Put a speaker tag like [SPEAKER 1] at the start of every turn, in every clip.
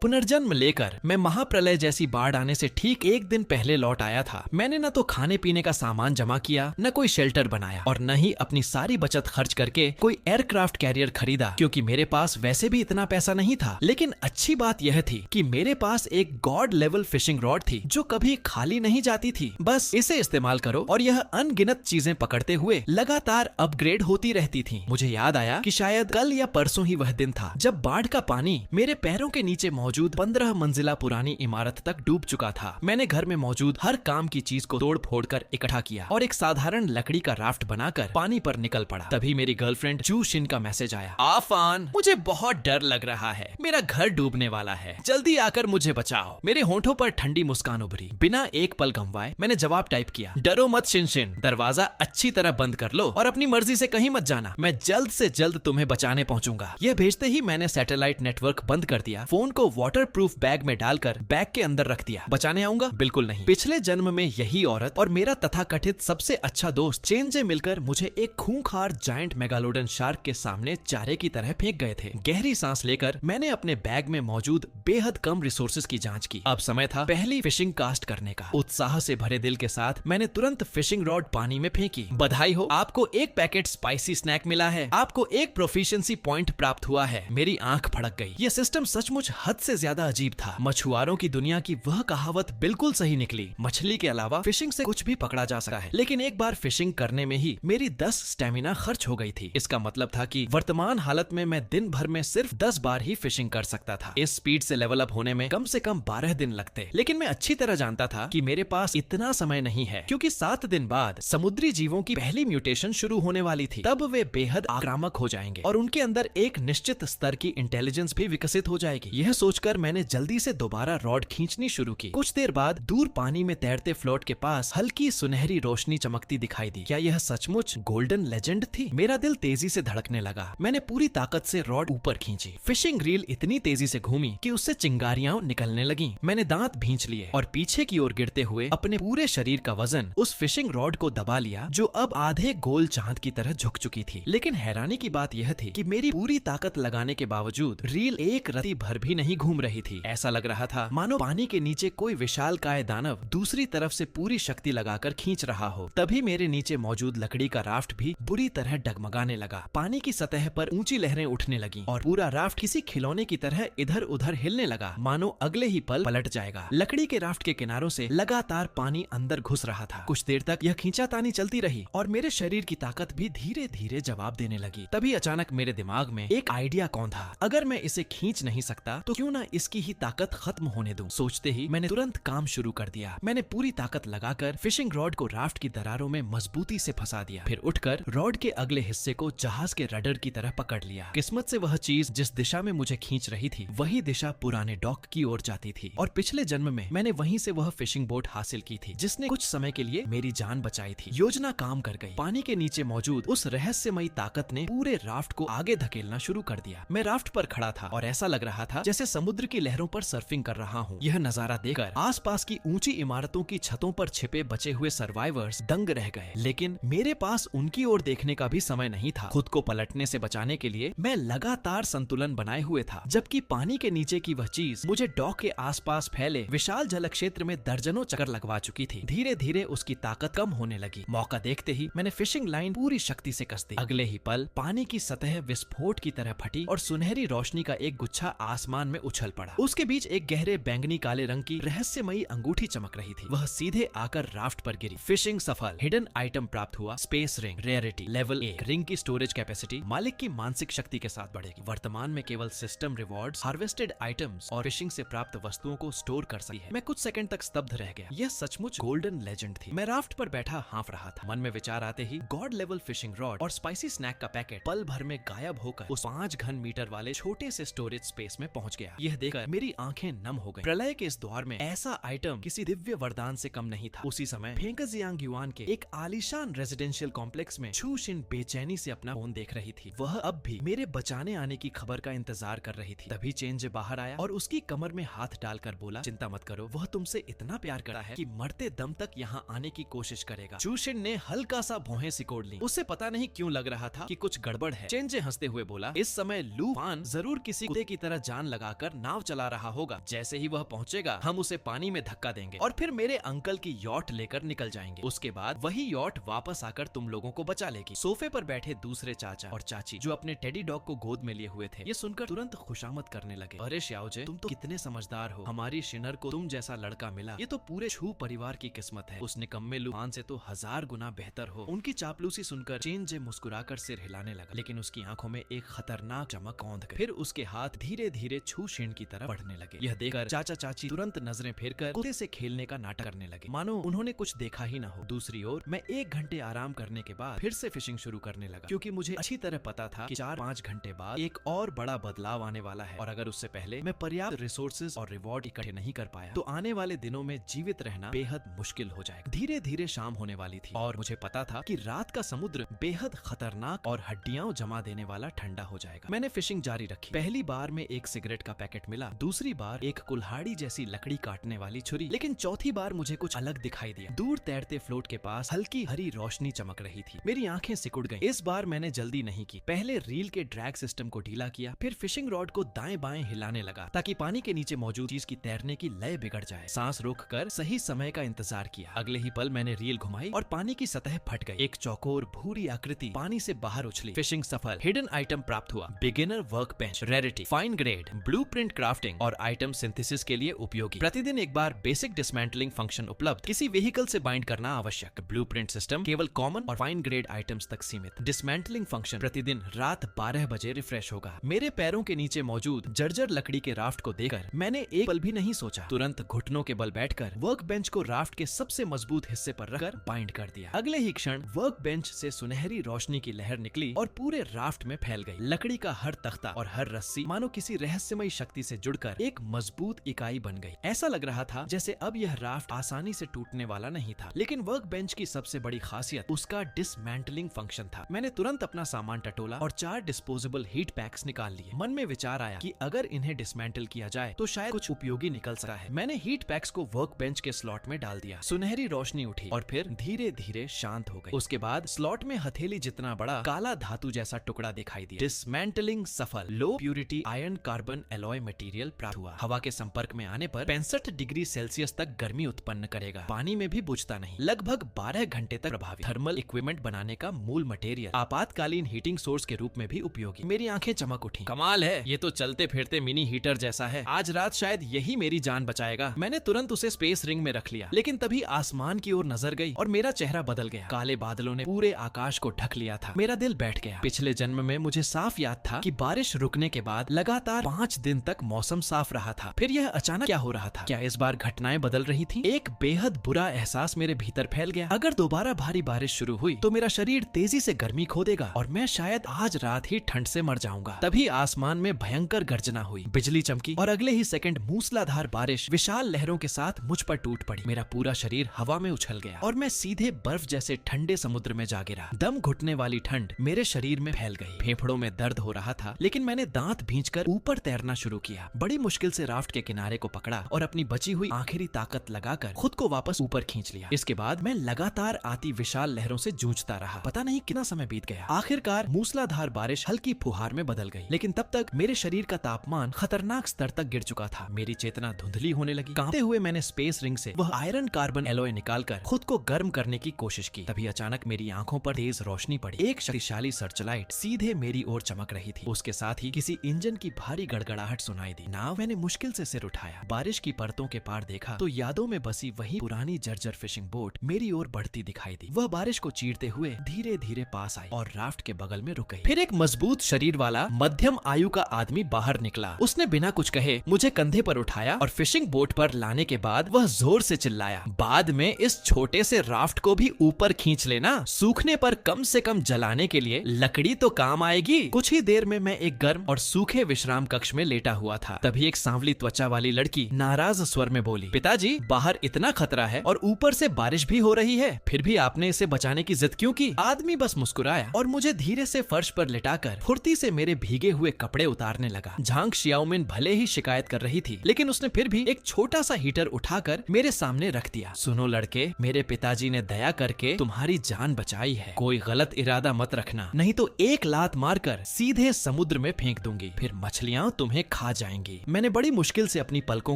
[SPEAKER 1] पुनर्जन्म लेकर मैं महाप्रलय जैसी बाढ़ आने से ठीक एक दिन पहले लौट आया था। मैंने न तो खाने पीने का सामान जमा किया, न कोई शेल्टर बनाया और न ही अपनी सारी बचत खर्च करके कोई एयरक्राफ्ट कैरियर खरीदा, क्योंकि मेरे पास वैसे भी इतना पैसा नहीं था। लेकिन अच्छी बात यह थी कि मेरे पास एक गॉड लेवल फिशिंग रॉड थी जो कभी खाली नहीं जाती थी। बस इसे इस्तेमाल करो और यह अनगिनत चीजें पकड़ते हुए लगातार अपग्रेड होती रहती थी। मुझे याद आया कि शायद कल या परसों ही वह दिन था जब बाढ़ का पानी मेरे पैरों के नीचे मौजूद 15 मंजिला पुरानी इमारत तक डूब चुका था। मैंने घर में मौजूद हर काम की चीज को तोड़ फोड़ कर इकट्ठा किया और एक साधारण लकड़ी का राफ्ट बनाकर पानी पर निकल पड़ा। तभी मेरी गर्लफ्रेंड जू शिन का मैसेज आया, आफान, मुझे बहुत डर लग रहा है, मेरा घर डूबने वाला है, जल्दी आकर मुझे बचाओ। मेरे होंठों पर ठंडी मुस्कान उभरी। बिना एक पल गंवाए मैंने जवाब टाइप किया, डरो मत शिन, दरवाजा अच्छी तरह बंद कर लो और अपनी मर्जी से कहीं मत जाना, मैं जल्द से जल्द तुम्हें बचाने पहुंचूंगा। यह भेजते ही मैंने सैटेलाइट नेटवर्क बंद कर दिया, फोन को वाटरप्रूफ बैग में डालकर बैग के अंदर रख दिया। बचाने आऊंगा? बिल्कुल नहीं। पिछले जन्म में यही औरत और मेरा तथाकथित सबसे अच्छा दोस्त चेंजे मिलकर मुझे एक खूंखार जायंट मेगालोडन शार्क के सामने चारे की तरह फेंक गए थे। गहरी सांस लेकर मैंने अपने बैग में मौजूद बेहद कम रिसोर्सेज की जांच की। अब समय था पहली फिशिंग कास्ट करने का। उत्साह से भरे दिल के साथ मैंने तुरंत फिशिंग रॉड पानी में फेंकी। बधाई हो, आपको एक पैकेट स्पाइसी स्नैक मिला है, आपको एक प्रोफिशिएंसी पॉइंट प्राप्त हुआ है। मेरी आंख फड़क गई। यह सिस्टम सचमुच हद से ज्यादा अजीब था। मछुआरों की दुनिया की वह कहावत बिल्कुल सही निकली, मछली के अलावा फिशिंग से कुछ भी पकड़ा जा सकता है। लेकिन एक बार फिशिंग करने में ही मेरी 10 स्टेमिना खर्च हो गई थी। इसका मतलब था कि वर्तमान हालत में मैं दिन भर में सिर्फ 10 बार ही फिशिंग कर सकता था। इस स्पीड से लेवल अप होने में कम से कम 12 दिन लगते। लेकिन मैं अच्छी तरह जानता था कि मेरे पास इतना समय नहीं है, क्योंकि 7 दिन बाद समुद्री जीवों की पहली म्यूटेशन शुरू होने वाली थी। तब वे बेहद आक्रामक हो जाएंगे और उनके अंदर एक निश्चित स्तर की इंटेलिजेंस भी विकसित हो जाएगी। यह सोचकर मैंने जल्दी से दोबारा रॉड खींचनी शुरू की। कुछ देर बाद दूर पानी में तैरते फ्लोट के पास हल्की सुनहरी रोशनी चमकती दिखाई दी। क्या यह सचमुच गोल्डन लेजेंड थी? मेरा दिल तेजी से धड़कने लगा। मैंने पूरी ताकत से रॉड ऊपर खींची। फिशिंग रील इतनी तेजी से घूमी कि उससे चिंगारियां निकलने लगी। मैंने दांत भींच लिए और पीछे की ओर गिरते हुए अपने पूरे शरीर का वजन उस फिशिंग रॉड को दबा लिया, जो अब आधे गोल चांद की तरह झुक चुकी थी। लेकिन हैरानी की बात यह थी कि मेरी पूरी ताकत लगाने के बावजूद रील एक रत्ती भर भी नहीं घूम रही थी। ऐसा लग रहा था मानो पानी के नीचे कोई विशालकाय दानव दूसरी तरफ से पूरी शक्ति लगाकर खींच रहा हो। तभी मेरे नीचे मौजूद लकड़ी का राफ्ट भी बुरी तरह डगमगाने लगा। पानी की सतह पर ऊंची लहरें उठने लगी और पूरा राफ्ट किसी खिलौने की तरह इधर उधर हिलने लगा, मानो अगले ही पल पलट जाएगा। लकड़ी के राफ्ट के किनारों से लगातार पानी अंदर घुस रहा था। कुछ देर तक यह खींचातानी चलती रही और मेरे शरीर की ताकत भी धीरे धीरे जवाब देने लगी। तभी अचानक मेरे दिमाग में एक आइडिया कौन था, अगर मैं इसे खींच नहीं सकता तो क्यों ना इसकी ही ताकत खत्म होने दूं। सोचते ही मैंने तुरंत काम शुरू कर दिया। मैंने पूरी ताकत लगाकर फिशिंग रॉड को राफ्ट की दरारों में मजबूती से फंसा दिया। फिर उठकर रॉड के अगले हिस्से को जहाज के रडर की तरह पकड़ लिया। किस्मत से वह चीज जिस दिशा में मुझे खींच रही थी वही दिशा पुराने डॉक की ओर जाती थी और पिछले जन्म में मैंने वहीं से वह फिशिंग बोट हासिल की थी जिसने कुछ समय के लिए मेरी जान बचाई थी। योजना काम कर गई। पानी के नीचे मौजूद उस रहस्यमयी ताकत ने पूरे राफ्ट को आगे धकेलना शुरू कर दिया। मैं राफ्ट पर खड़ा था और ऐसा लग रहा था जैसे समुद्र की लहरों पर सर्फिंग कर रहा हूँ। यह नजारा देखकर आसपास की ऊंची इमारतों की छतों पर छिपे बचे हुए सर्वाइवर्स दंग रह गए। लेकिन मेरे पास उनकी ओर देखने का भी समय नहीं था। खुद को पलटने से बचाने के लिए मैं लगातार संतुलन बनाए हुए था, जबकि पानी के नीचे की वह चीज मुझे डॉक के आसपास फैले विशाल जल क्षेत्र में दर्जनों चक्कर लगवा चुकी थी। धीरे धीरे उसकी ताकत कम होने लगी। मौका देखते ही मैंने फिशिंग लाइन पूरी शक्ति से कस दी। अगले ही पल पानी की सतह विस्फोट की तरह फटी और सुनहरी रोशनी का एक गुच्छा आसमान में उछल पड़ा। उसके बीच एक गहरे बैंगनी काले रंग की रहस्यमयी अंगूठी चमक रही थी। वह सीधे आकर राफ्ट पर गिरी। फिशिंग सफल। हिडन आइटम प्राप्त हुआ। Space ring, rarity level 1। Ring की स्टोरेज कैपेसिटी मालिक की मानसिक शक्ति के साथ बढ़ेगी। वर्तमान में केवल सिस्टम रिवॉर्ड्स, हार्वेस्टेड आइटम्स और फिशिंग से प्राप्त वस्तुओं को स्टोर कर सकती है। मैं कुछ सेकंड तक स्तब्ध रह गया। यह सचमुच गोल्डन लेजेंड थी। मैं राफ्ट पर बैठा हाँफ रहा था। मन में विचार आते ही गॉड लेवल फिशिंग रॉड और स्पाइसी स्नैक का पैकेट पल भर में गायब होकर उस 5 घन मीटर वाले छोटे से स्टोरेज स्पेस में पहुंच गया। यह देखकर मेरी आंखें नम हो गईं। प्रलय के इस द्वार में ऐसा आइटम किसी दिव्य वरदान से कम नहीं था। उसी समय फेंगजियांग युआन के एक आलीशान रेजिडेंशियल कॉम्प्लेक्स में छू शिन बेचैनी से अपना फोन देख रही थी। वह अब भी मेरे बचाने आने की खबर का इंतजार कर रही थी। तभी चेंज बाहर आया और उसकी कमर में हाथ डालकर बोला, चिंता मत करो, वह तुमसे इतना प्यार करता है कि मरते दम तक यहाँ आने की कोशिश करेगा। चू शिन ने हल्का सा भौहें सिकोड़ ली। उसे पता नहीं क्यों लग रहा था कि कुछ गड़बड़ है। चेंजे हंसते हुए बोला, इस समय लू फान जरूर किसी कुत्ते की तरह जान लगाकर नाव चला रहा होगा। जैसे ही वह पहुंचेगा हम उसे पानी में धक्का देंगे और फिर मेरे अंकल की यॉट लेकर निकल जाएंगे। उसके बाद वही यॉट वापस आकर तुम लोगों को बचा लेगी। सोफे पर बैठे दूसरे चाचा और चाची जो अपने टेडी डॉग को गोद में लिए हुए थे, ये सुनकर तुरंत खुशामद करने लगे। अरे श्याओजे, तुम तो कितने समझदार हो, हमारी शिनर को तुम जैसा लड़का मिला, ये तो पूरे छू परिवार की किस्मत है। उस निकम्मे लुहान से तो 1000 गुना बेहतर हो। उनकी चापलूसी सुनकर चेंजे मुस्कुराकर सिर हिलाने लगा, लेकिन उसकी आंखों में एक खतरनाक चमक औंध गई। फिर उसके हाथ धीरे धीरे छू शिन की तरफ बढ़ने लगे। यह देखकर चाचा चाची तुरंत नजरें फेरकर कुत्ते से खेलने का नाटक करने लगे, मानो उन्होंने कुछ देखा ही न हो। दूसरी ओर मैं 1 घंटे आराम करने के बाद फिर से फिशिंग शुरू करने लगा, क्योंकि मुझे अच्छी तरह पता था कि 4-5 घंटे बाद एक और बड़ा बदलाव आने वाला है, और अगर उससे पहले मैं पर्याप्त रिसोर्सेज और रिवॉर्ड इकट्ठे नहीं कर पाया तो आने वाले दिनों में जीवित रहना बेहद मुश्किल हो जाएगा। धीरे धीरे शाम होने वाली थी और मुझे पता था कि रात का समुद्र बेहद खतरनाक और हड्डियां जमा देने वाला ठंडा हो जाएगा। मैंने फिशिंग जारी रखी। पहली बार में एक सिगरेट का पैकेट मिला, दूसरी बार एक कुल्हाड़ी जैसी लकड़ी काटने वाली छुरी, लेकिन चौथी बार मुझे कुछ अलग दिखाई दिया। दूर तैरते फ्लोट के पास हल्की हरी रोशनी चमक रही थी। मेरी आंखें सिकुड़ गईं। इस बार मैंने जल्दी नहीं की। पहले रील के ड्रैग सिस्टम को ढीला किया, फिर फिशिंग रॉड को दाएं बाएं हिलाने लगा ताकि पानी के नीचे मौजूद चीज की तैरने की लय बिगड़ जाए। सांस रोककर सही समय का इंतजार किया। अगले ही पल मैंने रील घुमाई और पानी की सतह फट गई। एक चौकोर भूरी आकृति पानी से बाहर उछली। फिशिंग सफल। हिडन आइटम प्राप्त हुआ। Beginner work bench, rarity, fine grade, blueprint crafting और आइटम सिंथेसिस के लिए उपयोगी। प्रतिदिन एक बार बेसिक डिसमेंटलिंग फंक्शन उपलब्ध। किसी व्हीकल से बाइंड करना आवश्यक। ब्लूप्रिंट सिस्टम केवल कॉमन और फाइन ग्रेड आइटम्स तक सीमित। डिसमेंटलिंग फंक्शन प्रतिदिन रात 12 बजे रिफ्रेश होगा। मेरे पैरों के नीचे मौजूद जर्जर लकड़ी के राफ्ट को देखकर मैंने एक पल भी नहीं सोचा। तुरंत घुटनों के बल बैठकर वर्क बेंच को राफ्ट के सबसे मजबूत हिस्से पर रखकर बाइंड कर दिया। अगले ही क्षण वर्क बेंच से सुनहरी रोशनी की लहर निकली और पूरे राफ्ट में फैल गई। लकड़ी का हर तख्ता और हर रस्सी मानो किसी रहस्यमयी शक्ति से जुड़कर एक मजबूत इकाई बन गई। ऐसा लग रहा था जैसे अब यह राफ्ट आसानी से टूटने वाला नहीं था। लेकिन वर्क बेंच की सबसे बड़ी खासियत उसका डिसमेंटलिंग फंक्शन था। मैंने तुरंत अपना सामान टटोला और 4 डिस्पोजेबल हीट पैक्स निकाल लिए। मन में विचार आया कि अगर इन्हें डिसमेंटल किया जाए तो शायद कुछ उपयोगी निकल सकता है। मैंने हीट पैक्स को वर्क बेंच के स्लॉट में डाल दिया। सुनहरी रोशनी उठी और फिर धीरे धीरे शांत हो गई। उसके बाद स्लॉट में हथेली जितना बड़ा काला धातु जैसा टुकड़ा दिखाई दिया। डिसमेंटलिंग सफल। Low purity iron carbon alloy material प्राप्त हुआ। हवा के संपर्क में आने पर 65 डिग्री सेल्सियस तक गर्मी उत्पन्न करेगा। पानी में भी बुझता नहीं। लगभग 12 घंटे तक प्रभावी। थर्मल इक्विपमेंट बनाने का मूल मटेरियल। आपातकालीन हीटिंग सोर्स के रूप में भी उपयोगी। मेरी आंखें चमक उठी। कमाल है, ये तो चलते फिरते मिनी हीटर जैसा है। आज रात शायद यही मेरी जान बचाएगा। मैंने तुरंत उसे स्पेस रिंग में रख लिया, लेकिन तभी आसमान की ओर नजर गई और मेरा चेहरा बदल गया। काले बादलों ने पूरे आकाश को ढक लिया था। मेरा दिल बैठ गया। पिछले जन्म में मुझे साफ याद था कि बारिश रुकने के बाद लगातार 5 दिन तक मौसम साफ रहा था। फिर यह अचानक क्या हो रहा था? क्या इस बार घटनाएं बदल रही थी? एक बेहद बुरा एहसास मेरे भीतर फैल गया। अगर दोबारा भारी बारिश शुरू हुई तो मेरा शरीर तेजी से गर्मी खो देगा और मैं शायद आज रात ही ठंड से मर जाऊंगा। तभी आसमान में भयंकर गर्जना हुई, बिजली चमकी और अगले ही सेकंड मूसलाधार बारिश विशाल लहरों के साथ मुझ पर टूट पड़ी। मेरा पूरा शरीर हवा में उछल गया और मैं सीधे बर्फ जैसे ठंडे समुद्र में जा गिरा। दम घुटने वाली ठंड मेरे शरीर में फैल गई। फेफड़ों में दर्द हो रहा था, लेकिन मैंने दांत भींचकर ऊपर तैरना शुरू किया। बड़ी मुश्किल से राफ्ट के किनारे को पकड़ा और अपनी बची हुई आखिरी ताकत लगाकर खुद को वापस ऊपर खींच लिया। इसके बाद मैं लगातार आती विशाल लहरों से जूझता रहा। पता नहीं कितना समय बीत गया। आखिरकार मूसलाधार बारिश हल्की फुहार में बदल गई, लेकिन तब तक मेरे शरीर का तापमान खतरनाक स्तर तक गिर चुका था। मेरी चेतना धुंधली होने लगी। कांपते हुए मैंने स्पेस रिंग से वह आयरन कार्बन एलॉय निकालकर खुद को गर्म करने की कोशिश की। तभी अचानक मेरी आंखों पर तेज रोशनी पड़ी। एक शक्तिशाली सर्चलाइट सीधे मेरी ओर चमक रही थी। उसके साथ ही किसी इंजन की भारी गड़गड़ाहट सुनाई दी। नाव मैंने मुश्किल से सिर उठाया। बारिश की परतों के पार देखा तो यादों में बसी वही पुरानी जर्जर फिशिंग बोट मेरी ओर बढ़ती दिखाई दी। वह बारिश को चीरते हुए धीरे धीरे पास आई और राफ्ट के बगल में रुक गई। फिर एक मजबूत शरीर वाला मध्यम आयु का आदमी बाहर निकला। उसने बिना कुछ कहे मुझे कंधे पर उठाया और फिशिंग बोट पर लाने के बाद वह जोर से चिल्लाया, बाद में इस छोटे से राफ्ट को भी ऊपर खींच लेना। सूखने पर कम से कम जलाने के लिए लकड़ी तो काम आएगी। कुछ ही देर में मैं एक गर्म और सूखे विश्राम कक्ष में लेटा हुआ था। तभी एक सांवली त्वचा वाली लड़की नाराज स्वर में बोली, पिताजी, बाहर इतना खतरा है और ऊपर से बारिश भी हो रही है, फिर भी आपने इसे बचाने की जिद क्यों की? आदमी बस मुस्कुराया और मुझे धीरे से फर्श पर लिटाकर फुर्ती से मेरे भीगे हुए कपड़े उतारने लगा। झांग शियाओमिन भले ही शिकायत कर रही थी, लेकिन उसने फिर भी एक छोटा सा हीटर उठाकर मेरे सामने रख दिया। सुनो लड़के, मेरे पिताजी ने दया करके तुम्हारी जान बचाई है। कोई गलत इरादा मत रखना, नहीं तो एक लात मारकर सीधे समुद्र में फेंक दूंगी। फिर मछलियां तुम्हें खा जाएंगी। मैंने बड़ी मुश्किल से अपनी पलकों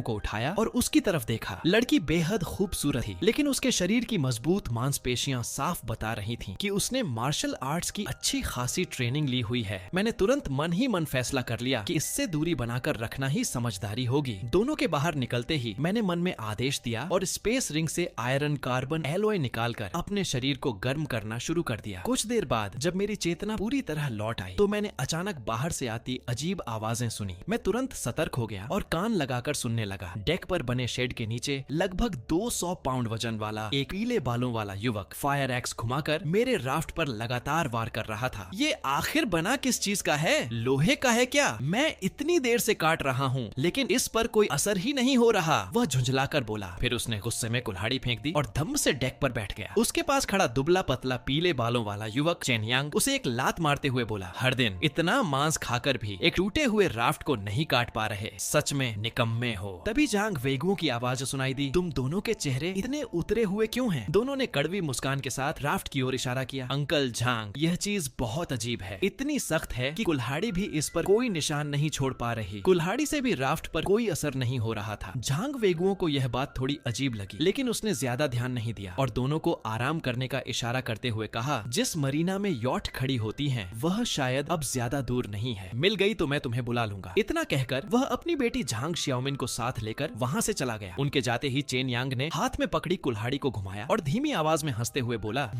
[SPEAKER 1] को उठाया और उसकी तरफ देखा। लड़की बेहद खूबसूरत थी, लेकिन उसके शरीर की मजबूत मांसपेशियां साफ बता रही थीं कि उसने मार्शल आर्ट्स की अच्छी खासी ट्रेनिंग ली हुई है। मैंने तुरंत मन ही मन फैसला कर लिया कि इससे दूरी बनाकर रखना ही समझदारी होगी। दोनों के बाहर निकलते ही मैंने मन में आदेश दिया और स्पेस रिंग से आयरन कार्बन एलॉय निकालकर अपने शरीर को गर्म करना शुरू कर दिया। कुछ देर बाद जब मेरी चेतना पूरी तरह लौट आई तो मैंने अचानक बाहर से आती अजीब आवाजें सुनी। मैं तुरंत सतर्क हो गया और कान लगाकर सुनने लगा। डेक पर बने शेड के नीचे लगभग 200 पाउंड वजन वाला एक पीले बालों वाला युवक फायर एक्स घुमाकर मेरे राफ्ट पर लगातार वार कर रहा था। ये आखिर बना किस चीज का है? लोहे का है क्या? मैं इतनी देर से काट रहा हूँ लेकिन इस पर कोई असर ही नहीं हो रहा, वह झुंझलाकर बोला। फिर उसने गुस्से में कुल्हाड़ी फेंक दी और धम से डेक पर बैठ गया। उसके पास खड़ा दुबला पतला पीले बालों वाला युवक चेन यांग उसे एक लात मारते हुए बोला, हर दिन इतना मांस खाकर भी एक टूटे हुए राफ्ट को नहीं काट पा रहे, सच में निकम्मे हो। तभी झांग वेगुओं की आवाज सुनाई दी, तुम दोनों के चेहरे इतने उतरे हुए क्यों हैं? दोनों ने कड़वी मुस्कान के साथ राफ्ट की ओर इशारा किया। अंकल झांग, यह चीज बहुत अजीब है, इतनी सख्त है कि कुल्हाड़ी भी इस पर कोई निशान नहीं छोड़ पा रही। कुल्हाड़ी से भी राफ्ट पर कोई असर नहीं हो रहा था। झांग वेगुओं को यह बात थोड़ी अजीब लगी, लेकिन उसने ज्यादा ध्यान नहीं दिया और दोनों को आराम करने का इशारा करते हुए कहा, जिस मरीना में यॉट खड़ी होती हैं, वह शायद अब ज्यादा दूर नहीं है। मिल गई तो मैं तुम्हें बुला लूंगा। इतना कहकर वह अपनी बेटी झांग श्याओमिन को साथ लेकर वहाँ से चला गया। उनके जाते ही चेन यांग ने हाथ में पकड़ी कुल्हाड़ी को घुमाया और धीमी आवाज में हंसते हुए बोला,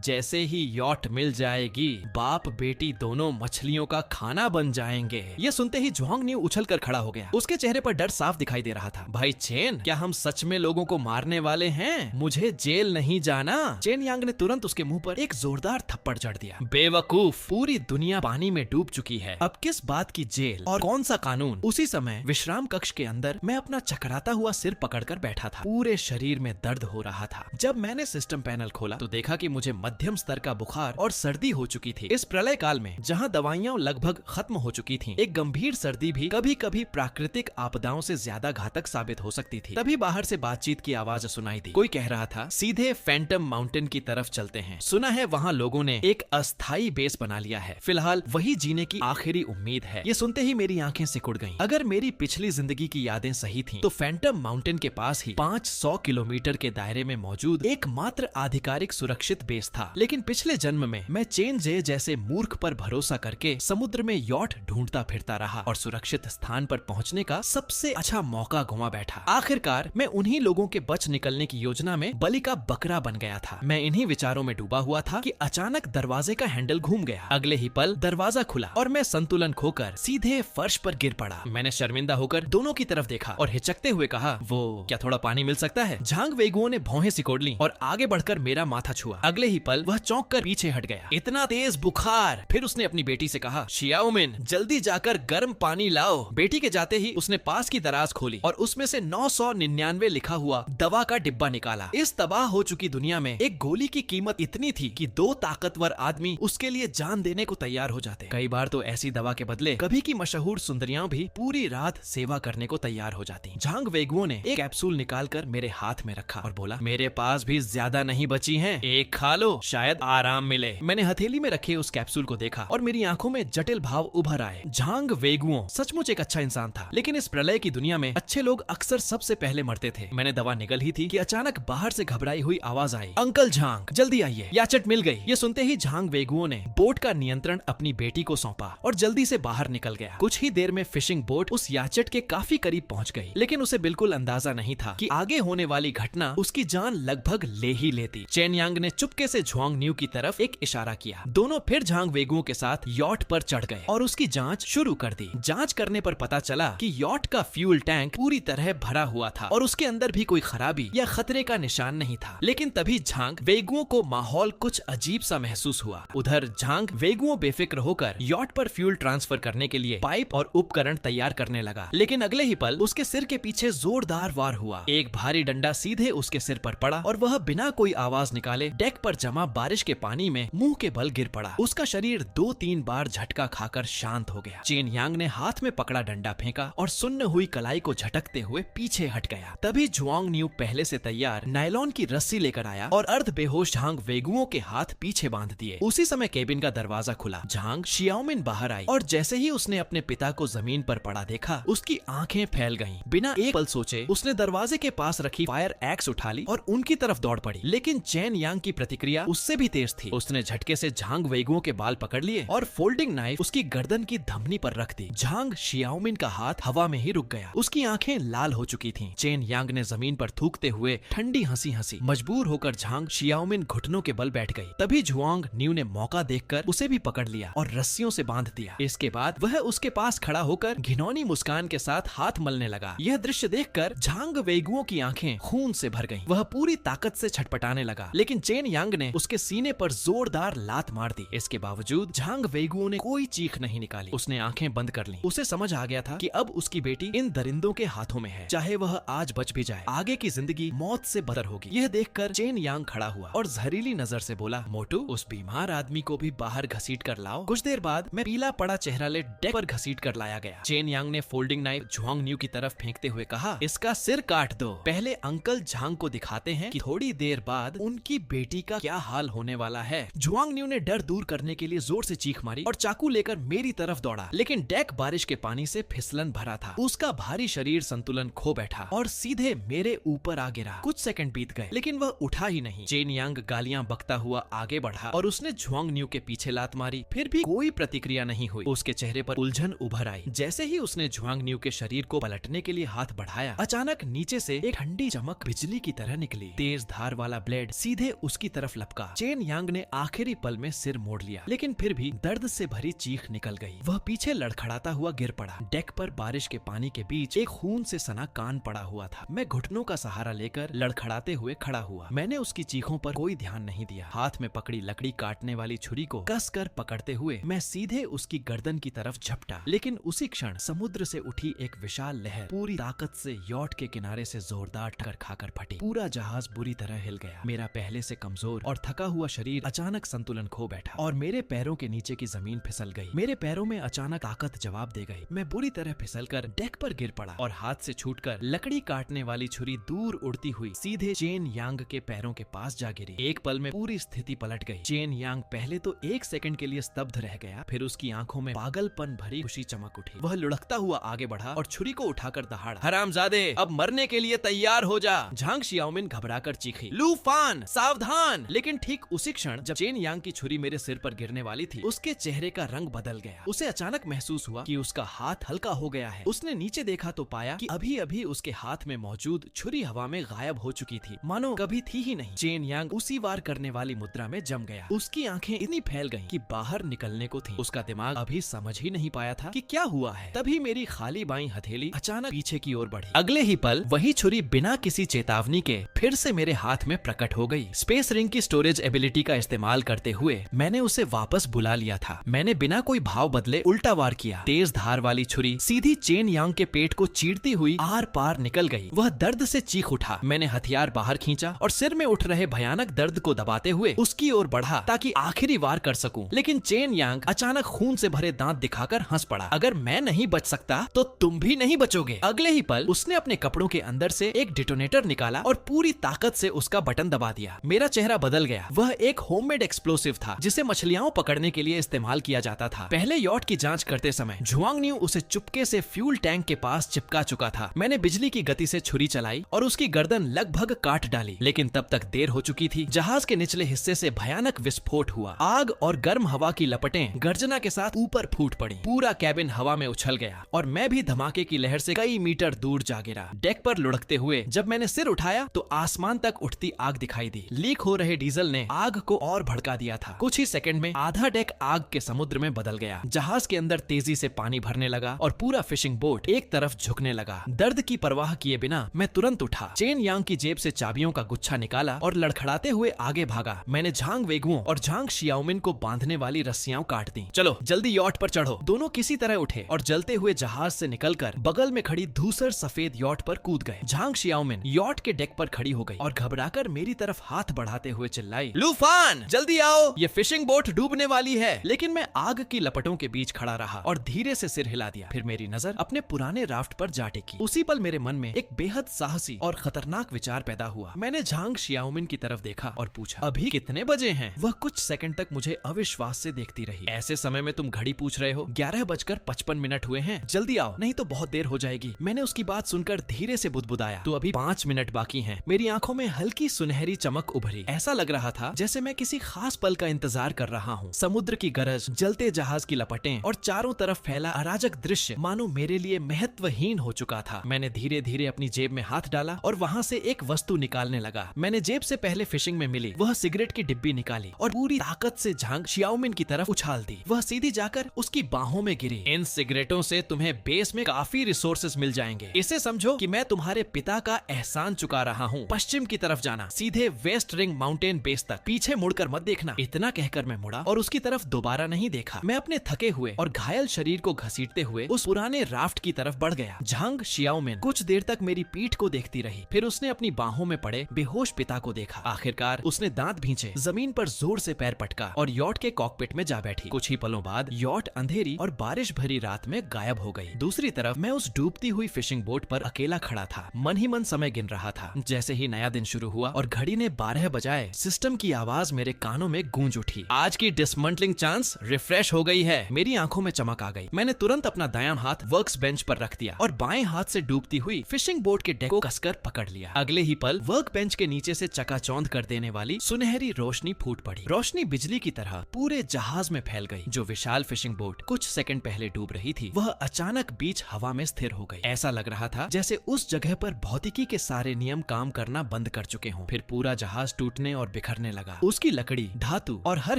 [SPEAKER 1] जैसे ही यॉट मिल जाएगी, बाप बेटी दोनों मछलियों का खाना बन जाएंगे। यह सुनते ही जुआंग न्यू उछलकर खड़ा हो गया। उसके चेहरे पर डर साफ दिखाई दे रहा था। भाई चेन, क्या हम सच में लोगों को मारने वाले हैं? मुझे जेल नहीं जाना। चेन यांग ने तुरंत उसके मुंह पर एक जोरदार थप्पड़ जड़ दिया। बेवकूफ, पूरी दुनिया पानी में डूब चुकी है, अब किस बात की जेल और कौन सा कानून? उसी समय विश्राम कक्ष के अंदर मैं अपना चकराता हुआ सिर पकड़कर बैठा था। पूरे शरीर में दर्द हो रहा था। जब मैंने सिस्टम पैनल खोला तो देखा कि मुझे मध्यम स्तर का बुखार और सर्दी हो चुकी थी। इस प्रलय काल में जहाँ दवाइयाँ लगभग खत्म हो चुकी थीं, एक गंभीर सर्दी भी कभी कभी प्राकृतिक आपदाओं से ज्यादा घातक साबित हो सकती थी। तभी बाहर से बातचीत की आवाज सुनाई दी। कोई कह रहा था, सीधे फैंटम माउंटेन की तरफ चलते हैं। सुना है वहाँ लोगों ने एक अस्थायी बेस बना लिया है। फिलहाल वही जीने की आखिरी उम्मीद है। ये सुनते ही मेरी आंखें सिकुड़ गईं। अगर मेरी पिछली जिंदगी की यादें सही थीं, तो फैंटम माउंटेन के पास ही 500 किलोमीटर के दायरे में मौजूद एकमात्र आधिकारिक सुरक्षित बेस था। लेकिन पिछले जन्म में मैं चेन जे जैसे मूर्ख पर भरोसा करके समुद्र में यॉट ढूंढता फिरता रहा और सुरक्षित स्थान पर पहुंचने का सबसे अच्छा मौका घुमा बैठा। आखिरकार मैं उन्हीं लोगों के बच निकलने की योजना में बलि का बकरा बन गया था। मैं इन्हीं विचारों में डूबा हुआ था कि अचानक दरवाजे का हैंडल घूम गया। अगले ही पल दरवाजा खुला और मैं संतुलन खोकर सीधे फर्श पर गिर पड़ा। मैंने शर्मिंदा होकर दोनों की तरफ देखा और हिचकते हुए कहा, वो क्या थोड़ा पानी मिल सकता है? झांग वेगुओं ने भौहें सिकोड़ ली और आगे बढ़कर मेरा माथा छुआ। अगले ही पल वह चौंक कर पीछे हट गया। इतना तेज बुखार! फिर उसने अपनी बेटी से कहा, शियाओमिन, जल्दी जाकर गर्म पानी लाओ। बेटी के जाते ही उसने पास की दराज खोली और उसमें से 999 लिखा हुआ दवा का डिब्बा निकाला। इस तबाह हो चुकी दुनिया में एक गोली की कीमत इतनी थी कि 2 ताकतवर आदमी उसके लिए जान देने को तैयार हो जाते। कई बार तो ऐसी दवा के बदले कभी की मशहूर सुंदरियां भी पूरी रात सेवा करने को तैयार हो जाती। झांग वेगुओं ने एक कैप्सूल निकालकर मेरे हाथ में रखा और बोला, मेरे पास भी ज्यादा नहीं बची हैं, एक खा लो, शायद आराम मिले। मैंने हथेली में रखे उस कैप्सूल को देखा और मेरी आंखों में जटिल भाव उभर आए। झांग वेगुओं सचमुच एक अच्छा इंसान था, लेकिन इस प्रलय की दुनिया में अच्छे लोग अक्सर सबसे पहले मरते थे। मैंने दवा निगल ही थी कि अचानक बाहर से घबराई हुई आवाज आई, अंकल झांग, जल्दी आइए, याचट मिल गई। ये सुनते ही झांग वेगुओं ने बोट का नियंत्रण अपनी बेटी को सौंपा और जल्दी से बाहर निकल गया। कुछ ही देर में फिशिंग बोट उस याचट के काफी करीब पहुंच गई, लेकिन उसे बिल्कुल अंदाजा नहीं था कि आगे होने वाली घटना उसकी जान लगभग ले ही लेती। चेन यांग ने चुपके से जुआंग न्यू की तरफ एक इशारा किया। दोनों फिर झांग वेगुओं के साथ यॉट पर चढ़ गए और उसकी जांच शुरू कर दी। जांच करने पर पता चला कि यॉट का फ्यूल टैंक पूरी तरह भरा हुआ था और उसके अंदर भी कोई खराबी या खतरे का निशान नहीं था। लेकिन तभी झांग वेगुओं को माहौल कुछ अजीब सा महसूस हुआ। उधर झांग वेगुओं बेफिक्र होकर यॉट पर फ्यूल ट्रांसफर करने के लिए पाइप और उपकरण तैयार करने लगा। लेकिन अगले ही पल उसके सिर के पीछे जोरदार वार हुआ। एक भारी डंडा सीधे उसके सिर पर पड़ा और वह बिना कोई आवाज निकाले डेक पर जमा बारिश के पानी में मुंह के बल गिर पड़ा। उसका शरीर 2-3 बार झटका खाकर शांत हो गया। चेन यांग ने हाथ में पकड़ा डंडा फेंका और सुन्न हुई कलाई को झटकते हुए पीछे हट गया। तभी जुआंग न्यू पहले से तैयार नायलॉन की रस्सी लेकर आया और अर्ध बेहोश झांग वेगुओं के हाथ पीछे बांध दिए। उसी समय केबिन का दरवाजा खुला। झांग शियाओमिन बाहर आई और जैसे ही उसने अपने पिता को को जमीन पर पड़ा देखा, उसकी आंखें फैल गईं। बिना एक पल सोचे उसने दरवाजे के पास रखी फायर एक्स उठा ली और उनकी तरफ दौड़ पड़ी। लेकिन चेन यांग की प्रतिक्रिया उससे भी तेज थी। उसने झटके से झांग वेइगुओ के बाल पकड़ लिए और फोल्डिंग नाइफ उसकी गर्दन की धमनी पर रख दी। झांग शियाओमिन का हाथ हवा में ही रुक गया। उसकी आंखें लाल हो चुकी थीं। चेन यांग ने जमीन पर थूकते हुए ठंडी हंसी हंसी। मजबूर होकर झांग शियाओमिन घुटनों के बल बैठ गई। तभी जुआंग न्यू ने मौका देखकर उसे भी पकड़ लिया और रस्सियों से बांध दिया। इसके बाद वह उसके पास खड़ा होकर घिनौनी मुस्कान के साथ हाथ मलने लगा। यह दृश्य देखकर झांग वेइगुओ की आंखें खून से भर गईं। वह पूरी ताकत से छटपटाने लगा, लेकिन चेन यांग ने उसके सीने पर जोरदार लात मार दी। इसके बावजूद झांग वेइगुओ ने कोई चीख नहीं निकाली। उसने आंखें बंद कर लीं। उसे समझ आ गया था कि अब उसकी बेटी इन दरिंदों के हाथों में है। चाहे वह आज बच भी जाए, आगे की जिंदगी मौत से बदतर होगी। यह देखकर चेन यांग खड़ा हुआ और जहरीली नजर से बोला, मोटू, उस बीमार आदमी को भी बाहर घसीट कर लाओ। कुछ देर बाद मैं पीला पड़ा चेहरा ले डेक पर घसीट कर लाया गया। चेन यांग ने फोल्डिंग नाइफ जुआंग न्यू की तरफ फेंकते हुए कहा, इसका सिर काट दो। पहले अंकल झांग को दिखाते हैं कि थोड़ी देर बाद उनकी बेटी का क्या हाल होने वाला है। जुआंग न्यू ने डर दूर करने के लिए जोर से चीख मारी और चाकू लेकर मेरी तरफ दौड़ा, लेकिन डेक बारिश के पानी से फिसलन भरा था। उसका भारी शरीर संतुलन खो बैठा और सीधे मेरे ऊपर आ गिरा। कुछ सेकंड बीत गए, लेकिन वह उठा ही नहीं। चेन यांग गालियां बकता हुआ आगे बढ़ा और उसने जुआंग न्यू के पीछे लात मारी। फिर भी कोई प्रतिक्रिया नहीं हुई। उसके चेहरे पर उलझन उभर आई। जैसे ही उसने जुआंग न्यू के शरीर को पलटने के लिए हाथ बढ़ाया, अचानक नीचे से एक ठंडी चमक बिजली की तरह निकली। तेज धार वाला ब्लेड सीधे उसकी तरफ लपका। चेन यांग ने आखिरी पल में सिर मोड़ लिया, लेकिन फिर भी दर्द से भरी चीख निकल गई। वह पीछे लड़खड़ाता हुआ गिर पड़ा। डेक पर बारिश के पानी के बीच एक खून से सना कान पड़ा हुआ था। मैं घुटनों का सहारा लेकर लड़खड़ाते हुए खड़ा हुआ। मैंने उसकी चीखों पर कोई ध्यान नहीं दिया। हाथ में पकड़ी लकड़ी काटने वाली छुरी को कसकर पकड़ते हुए मैं सीधे उसकी गर्दन की तरफ झपटा। लेकिन उसी क्षण समुद्र से उठी एक विशाल लहर पूरी ताकत से यॉट के किनारे से जोरदार टक्कर खाकर फटी। पूरा जहाज बुरी तरह हिल गया। मेरा पहले से कमजोर और थका हुआ शरीर अचानक संतुलन खो बैठा और मेरे पैरों के नीचे की जमीन फिसल गई। मेरे पैरों में अचानक ताकत जवाब दे गई। मैं बुरी तरह फिसलकर डेक पर गिर पड़ा और हाथ से छूटकर लकड़ी काटने वाली छुरी दूर उड़ती हुई सीधे चेन यांग के पैरों के पास जा गिरी। एक पल में पूरी स्थिति पलट गई। चेन यांग पहले तो एक सेकंड के लिए स्तब्ध रह गया, फिर उसकी आंखों में पागलपन भरी खुशी चमक उठी। वह लुढ़कता हुआ आगे बढ़ा और छुरी को उठाकर दहाड़ा। हरामजादे, अब मरने के लिए तैयार हो जा। झांग शियाओमिन घबराकर चीखी, लू फान, सावधान। लेकिन ठीक उसी क्षण जब चेन यांग की छुरी मेरे सिर पर गिरने वाली थी, उसके चेहरे का रंग बदल गया। उसे अचानक महसूस हुआ कि उसका हाथ हल्का हो गया है। उसने नीचे देखा तो पाया कि अभी अभी उसके हाथ में मौजूद छुरी हवा में गायब हो चुकी थी, मानो कभी थी ही नहीं। चेन यांग उसी वार करने वाली मुद्रा में जम गया। उसकी आंखें इतनी फैल गईं कि बाहर निकलने को थीं। उसका दिमाग अभी समझ ही नहीं पाया था कि क्या हुआ है। तभी मेरी खाली बाईं हथेली अचानक पीछे की ओर बढ़ी। अगले ही पल वही छुरी बिना किसी चेतावनी के फिर से मेरे हाथ में प्रकट हो गई। स्पेस रिंग की स्टोरेज एबिलिटी का इस्तेमाल करते हुए मैंने उसे वापस बुला लिया था। मैंने बिना कोई भाव बदले उल्टा वार किया। तेज धार वाली छुरी सीधी चेन यांग के पेट को चीरती हुई आर पार निकल गई। वह दर्द से चीख उठा। मैंने हथियार बाहर खींचा और सिर में उठ रहे भयानक दर्द को दबाते हुए उसकी ओर बढ़ा ताकि आखिरी वार कर सकूं। लेकिन चेन यांग अचानक खून से भरे दांत दिखाकर हंस पड़ा। अगर मैं नहीं बच सकता तो तुम भी नहीं बचोगे। अगले ही पल उसने अपने कपड़ों के अंदर से एक डिटोनेटर निकाला और पूरी ताकत से उसका बटन दबा दिया। मेरा चेहरा बदल गया। वह एक होममेड एक्सप्लोसिव था जिसे मछलियां पकड़ने के लिए इस्तेमाल किया जाता था। पहले यॉट की जांच करते समय जुआंग न्यू उसे चुपके से फ्यूल टैंक के पास चिपका चुका था। मैंने बिजली की गति से छुरी चलाई और उसकी गर्दन लगभग काट डाली, लेकिन तब तक देर हो चुकी थी। जहाज के निचले हिस्से से भयानक विस्फोट हुआ। आग और गर्म हवा की लपटें गर्जना के साथ ऊपर फूट पड़ी। पूरा कैबिन हवा में उछल गया और मैं भी धमाके की लहर से कई मीटर दूर जा गिरा। डेक पर लुढ़कते हुए जब मैंने सिर उठाया तो आसमान तक उठती आग दिखाई दी। लीक हो रहे डीजल ने आग को और भड़का दिया था। कुछ ही सेकंड में आधा डेक आग के समुद्र में बदल गया। जहाज के अंदर तेजी से पानी भरने लगा और पूरा फिशिंग बोट एक तरफ झुकने लगा। दर्द की परवाह किए बिना मैं तुरंत उठा। चेन यांग की जेब से चाबियों का गुच्छा निकाला और लड़खड़ाते हुए आगे भागा। मैंने झांग वेइगुओ और झांग शियाओमिन को बांधने वाली रस्सियां काट दी। चलो जल्दी यॉट पर चढ़ो। दोनों किसी तरह उठे और जलते हुए जहाज से निकलकर बगल में खड़ी धूसर सफेद यॉट पर कूद गए। झांग शियाओमिन यॉट के डेक पर खड़ी हो गई और घबराकर मेरी तरफ हाथ बढ़ाते हुए चिल्लाई, लूफान जल्दी आओ, ये फिशिंग बोट डूबने वाली है। लेकिन मैं आग की लपटों के बीच खड़ा रहा और धीरे से सिर हिला दिया। फिर मेरी नजर अपने पुराने राफ्ट पर जा टिकी। उसी पल मेरे मन में एक बेहद साहसी और खतरनाक विचार पैदा हुआ। मैंने झांग शियाओमिन की तरफ देखा और पूछा, अभी कितने बजे हैं? वह कुछ सेकंड तक मुझे अविश्वास से देखती रही। ऐसे समय में तुम घड़ी पूछ रहे हो? 11:25 55 मिनट हुए हैं, जल्दी आओ नहीं तो बहुत देर हो जाएगी। मैंने उसकी बात सुनकर धीरे से बुदबुदाया, तो अभी 5 मिनट बाकी हैं। मेरी आंखों में हल्की सुनहरी चमक उभरी। ऐसा लग रहा था जैसे मैं किसी खास पल का इंतजार कर रहा हूँ। समुद्र की गरज, जलते जहाज की लपटें और चारों तरफ फैला अराजक दृश्य मानो मेरे लिए महत्वहीन हो चुका था। मैंने धीरे धीरे अपनी जेब में हाथ डाला और वहाँ से एक वस्तु निकालने लगा। मैंने जेब से पहले फिशिंग में मिली वह सिगरेट की डिब्बी निकाली और पूरी ताकत से झांक शियाओमिन की तरफ उछाल दी। वह सीधी जाकर उसकी बाहों में गिरी। इन सिगरेटों से तुम्हें बेस में काफी रिसोर्सेज मिल जाएंगे। इसे समझो कि मैं तुम्हारे पिता का एहसान चुका रहा हूँ। पश्चिम की तरफ जाना, सीधे वेस्ट रिंग माउंटेन बेस तक, पीछे मुड़कर मत देखना। इतना कहकर मैं मुड़ा और उसकी तरफ दोबारा नहीं देखा। मैं अपने थके हुए और घायल शरीर को घसीटते हुए उस पुराने राफ्ट की तरफ बढ़ गया। झांग शियाओमिन कुछ देर तक मेरी पीठ को देखती रही, फिर उसने अपनी बाहों में पड़े बेहोश पिता को देखा। आखिरकार उसने दांत भींचे, जमीन पर जोर से पैर पटका और यॉट के कॉकपिट में जा बैठी। कुछ ही पलों बाद यॉट अंधेरी और बारिश भरी रात में गायब हो गई। दूसरी तरफ मैं उस डूबती हुई फिशिंग बोट पर अकेला खड़ा था, मन ही मन समय गिन रहा था। जैसे ही नया दिन शुरू हुआ और घड़ी ने 12 बजाए, सिस्टम की आवाज मेरे कानों में गूंज उठी। आज की डिसमेंटलिंग चांस रिफ्रेश हो गई है। मेरी आंखों में चमक आ गई। मैंने तुरंत अपना दायां हाथ वर्क्स बेंच पर रख दिया और बाएं हाथ से डूबती हुई फिशिंग बोट के डेक को कसकर पकड़ लिया। अगले ही पल वर्क बेंच के नीचे से चकाचौंध कर देने वाली सुनहरी रोशनी फूट पड़ी। रोशनी बिजली की तरह पूरे जहाज में फैल गई। जो विशाल फिशिंग बोट कुछ सेकंड पहले डूब रही थी, वह अचानक बीच हवा में स्थिर हो गई। ऐसा लग रहा था जैसे उस जगह पर भौतिकी के सारे नियम काम करना बंद कर चुके हों। फिर पूरा जहाज टूटने और बिखरने लगा। उसकी लकड़ी, धातु और हर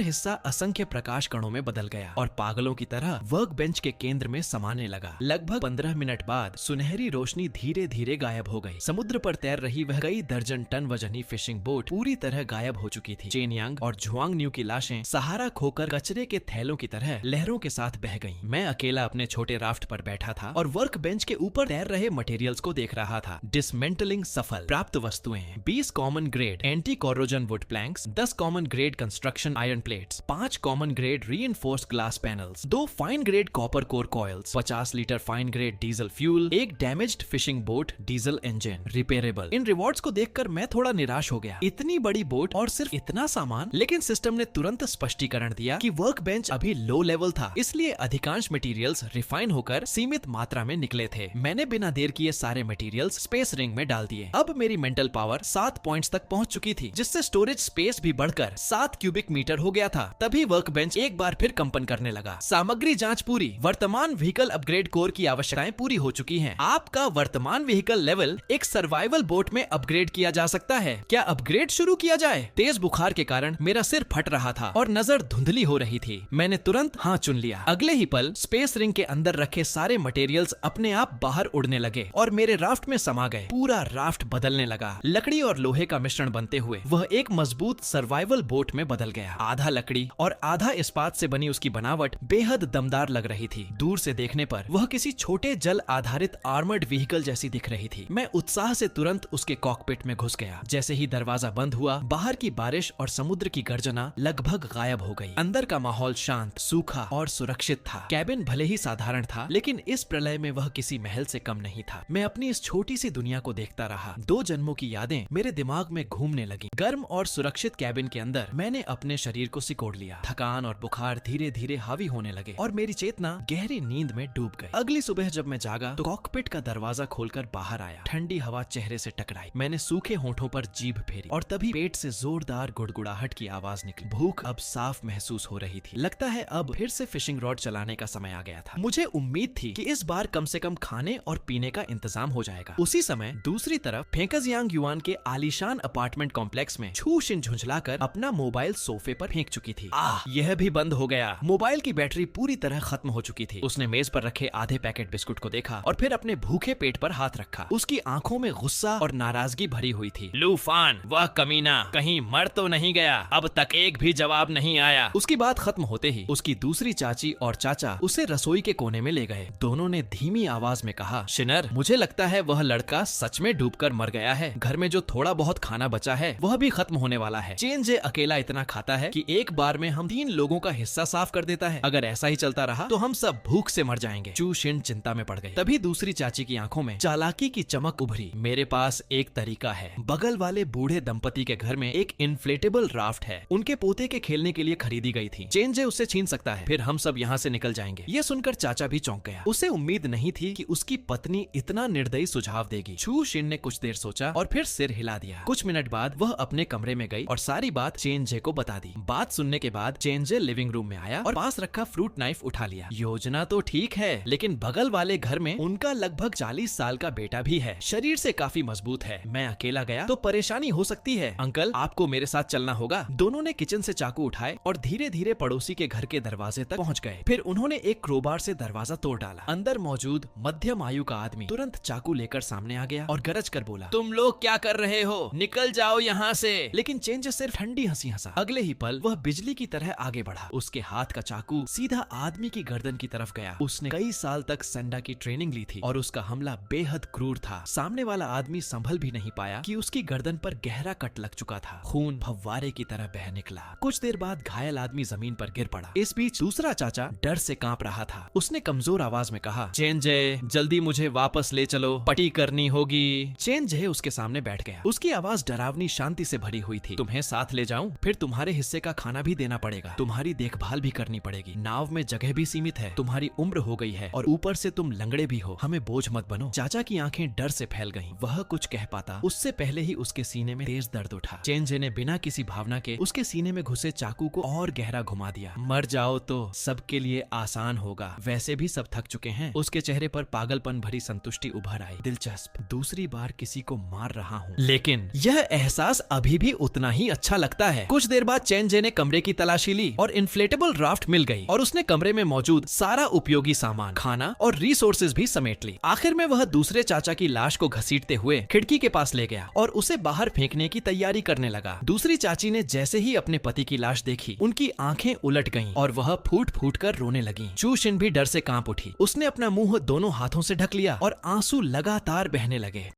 [SPEAKER 1] हिस्सा असंख्य प्रकाश कणों में बदल गया और पागलों की तरह वर्क बेंच के केंद्र में समाने लगा। लगभग 15 मिनट बाद सुनहरी रोशनी धीरे धीरे गायब हो गई। समुद्र पर तैर रही वह कई दर्जन टन वजनी फिशिंग बोट पूरी तरह गायब हो चुकी थी। चेन यांग और झुआंग न्यू की लाशें सहारा खोकर कचरे के थैलों की तरह लहरों के साथ बह गईं। मैं अकेला अपने छोटे राफ्ट पर बैठा था और वर्क बेंच के ऊपर तैर रहे मटेरियल्स को देख रहा था। डिसमेंटलिंग सफल। प्राप्त वस्तुएं 20 common grade anti corrosion wood planks, 10 common grade construction iron plates, 5 common grade reinforced glass panels, 2 fine grade copper core coils, 50 litre fine grade diesel fuel, 1 damaged fishing boat diesel engine repairable. इन rewards को देखकर मैं थोड़ा निराश हो गया। इतनी बड़ी बोट और सिर्फ इतना सामान, लेकिन सिस्टम ने तुरंत स्पष्टीकरण दिया कि वर्क बेंच अभी लो लेवल था, इसलिए अधिकांश मटेरियल्स रिफाइन होकर सीमित मात्रा में निकले थे। मैंने बिना देर किए सारे मटेरियल्स स्पेस रिंग में डाल दिए। अब मेरी मेंटल पावर 7 पॉइंट्स तक पहुंच चुकी थी, जिससे स्टोरेज स्पेस भी बढ़कर 7 क्यूबिक मीटर हो गया था। तभी वर्क बेंच एक बार फिर कंपन करने लगा। सामग्री जांच पूरी। वर्तमान व्हीकल अपग्रेड कोर की आवश्यकताएं पूरी हो चुकी हैं। आपका वर्तमान व्हीकल लेवल एक सर्वाइवल बोट में अपग्रेड किया जा सकता है। क्या अपग्रेड शुरू किया जाए? तेज बुखार के कारण मेरा सिर फट रहा था और नजर धुंधली हो रही थी। मैंने तुरंत हाँ चुन लिया। अगले ही पल स्पेस रिंग के अंदर रखे सारे मटेरियल्स अपने आप बाहर उड़ने लगे और मेरे राफ्ट में समा गए। पूरा राफ्ट बदलने लगा। लकड़ी और लोहे का मिश्रण बनते हुए वह एक मजबूत सर्वाइवल बोट में बदल गया। आधा लकड़ी और आधा इस्पात से बनी उसकी बनावट बेहद दमदार लग रही थी। दूर से देखने पर वह किसी छोटे जल आधारित आर्मर्ड व्हीकल जैसी दिख रही थी। मैं उत्साह से तुरंत उसके कॉकपिट में घुस गया। जैसे ही दरवाजा बंद हुआ, बाहर की बारिश और समुद्र की गर्जना लगभग गायब हो गई। अंदर का माहौल शांत, सूखा और सुरक्षित था। कैबिन भले ही साधारण था, लेकिन इस प्रलय में वह किसी महल से कम नहीं था। मैं अपनी इस छोटी सी दुनिया को देखता रहा। 2 जन्मों की यादें मेरे दिमाग में घूमने लगी। गर्म और सुरक्षित कैबिन के अंदर मैंने अपने शरीर को सिकोड़ लिया। थकान और बुखार धीरे धीरे हावी होने लगे और मेरी चेतना गहरी नींद में डूब गई। अगली सुबह जब मैं जागा तो कॉकपिट का दरवाजा खोलकर बाहर आया। ठंडी हवा चेहरे से टकराई। मैंने सूखे होठों पर जीभ फेरी और तभी पेट से जोरदार गुड़गुड़ाहट की आवाज निकली। भूख अब साफ महसूस हो रही थी। लगता है अब फिर से फिशिंग रॉड चलाने का समय आ गया था। मुझे उम्मीद थी कि इस बार कम से कम खाने और पीने का इंतजाम हो जाएगा। उसी समय दूसरी तरफ फेंकजियांग युआन के आलीशान अपार्टमेंट कॉम्प्लेक्स में छू शिन झुंझलाकर अपना मोबाइल सोफे पर फेंक चुकी थी। यह भी बंद हो गया। मोबाइल की बैटरी पूरी तरह खत्म हो चुकी थी। उसने मेज पर रखे आधे पैकेट बिस्कुट को देखा और फिर अपने भूखे पेट पर हाथ रखा। उसकी आंखों में गुस्सा और नाराजगी भरी हुई थी। लूफान, वह कमीना कहीं मर तो नहीं गया? अब तक एक भी जवाब नहीं आया। उसकी बात खत्म होते ही उसकी दूसरी चाची और चाचा उसे रसोई के कोने में ले गए। दोनों ने धीमी आवाज में कहा, शिनर, मुझे लगता है वह लड़का सच में डूबकर मर गया है। घर में जो थोड़ा बहुत खाना बचा है वह भी खत्म होने वाला है। चेनजे अकेला इतना खाता है कि एक बार में हम 3 लोगों का हिस्सा साफ कर देता है। अगर ऐसा ही चलता रहा तो हम सब भूख से मर जाएंगे। चू शिन चिंता में पड़ गई। तभी दूसरी चाची की आंखों में चालाकी की चमक उभरी। मेरे पास एक तरीका है। बगल वाले बूढ़े दंपति के घर में एक इन्फ्लेटेबल राफ्ट है। उनके पोते के खेलने के लिए खरीदी गई थी। चेनजे उससे छीन सकता है, फिर हम सब यहाँ से निकल जाएंगे। ये सुनकर चाचा भी चौंक गया। उसे उम्मीद नहीं थी कि उसकी पत्नी इतना निर्दयी सुझाव देगी। छू शिन ने कुछ देर सोचा और फिर सिर हिला दिया। कुछ मिनट बाद वह अपने कमरे में गई और सारी बात चेनजे को बता दी। बात सुनने के बाद चेनजे लिविंग रूम में आया और पास रखा फ्रूट नाइफ उठा लिया। योजना तो ठीक है, लेकिन बगल वाले घर में उनका लगभग 40 साल का बेटा भी है, शरीर से काफी मजबूत है। मैं अकेला गया तो परेशानी हो सकती है। अंकल, आपको मेरे साथ चलना होगा। दोनों ने किचन से चाकू उठाए और धीरे धीरे पड़ोसी के घर के दरवाजे तक पहुंच गए। फिर उन्होंने एक क्रोबार से दरवाजा तोड़ डाला। अंदर मौजूद मध्यम आयु का आदमी तुरंत चाकू लेकर सामने आ गया और गरज कर बोला, तुम लोग क्या कर रहे हो? निकल जाओ यहाँ से। लेकिन चेंज सिर्फ ठंडी हंसी हंसा। अगले ही पल वह बिजली की तरह आगे बढ़ा। उसके हाथ का चाकू सीधा आदमी की गर्दन की तरफ गया। उसने कई साल तक सेंडा की ट्रेनिंग ली थी और उसका हमला बेहद क्रूर था। सामने वाला आदमी संभल भी नहीं पाया कि उसकी गर्दन पर गहरा कट लग चुका था। खून फव्वारे की तरह बह निकला। कुछ देर बाद घायल आदमी जमीन पर गिर पड़ा। इस बीच दूसरा चाचा डर से कांप रहा था। उसने कमजोर आवाज में कहा, चेंजे, जल्दी मुझे वापस ले चलो, पटी करनी होगी। चेंजे उसके सामने बैठ गया। उसकी आवाज डरावनी शांति से भरी हुई थी। तुम्हें साथ ले जाऊं? फिर तुम्हारे हिस्से का खाना भी देना पड़ेगा, तुम्हारी देखभाल भी करनी पड़ेगी। नाव में जगह भी सीमित है, तुम्हारी उम्र हो गई है और ऊपर से तुम लंगड़े भी हो, हमें बोझ मत बनो। चाचा की आंखें डर से फैल गईं। वह कुछ कह पाता उससे पहले ही उसके सीने में तेज दर्द उठा। चेंजे ने बिना किसी भावना के उसके सीने में घुसे चाकू को और गहरा घुमा दिया। मर जाओ तो सबके लिए आसान होगा, वैसे भी सब थक चुके हैं। उसके चेहरे पर पागलपन भरी संतुष्टि उभर आई। दिलचस्प, दूसरी बार किसी को मार रहा हूँ, लेकिन यह एहसास अभी भी उतना ही अच्छा लगता है। कुछ देर बाद चेंजे ने कमरे की तलाशी ली और इन्फ्लेटेबल राफ्ट मिल गई और उसने कमरे में मौजूद सारा उपयोगी सामान, खाना और रिसोर्सेज भी समेट ली। आखिर में वह दूसरे चाचा की लाश को घसीटते हुए खिड़की के पास ले गया और उसे बाहर फेंकने की तैयारी करने लगा। दूसरी चाची ने जैसे ही अपने पति की लाश देखी, उनकी आंखें उलट गईं और वह फूट फूट कर रोने लगी। चू शिन भी डर से कांप उठी। उसने अपना मुंह दोनों हाथों से ढक लिया और आंसू लगातार बहने लगे।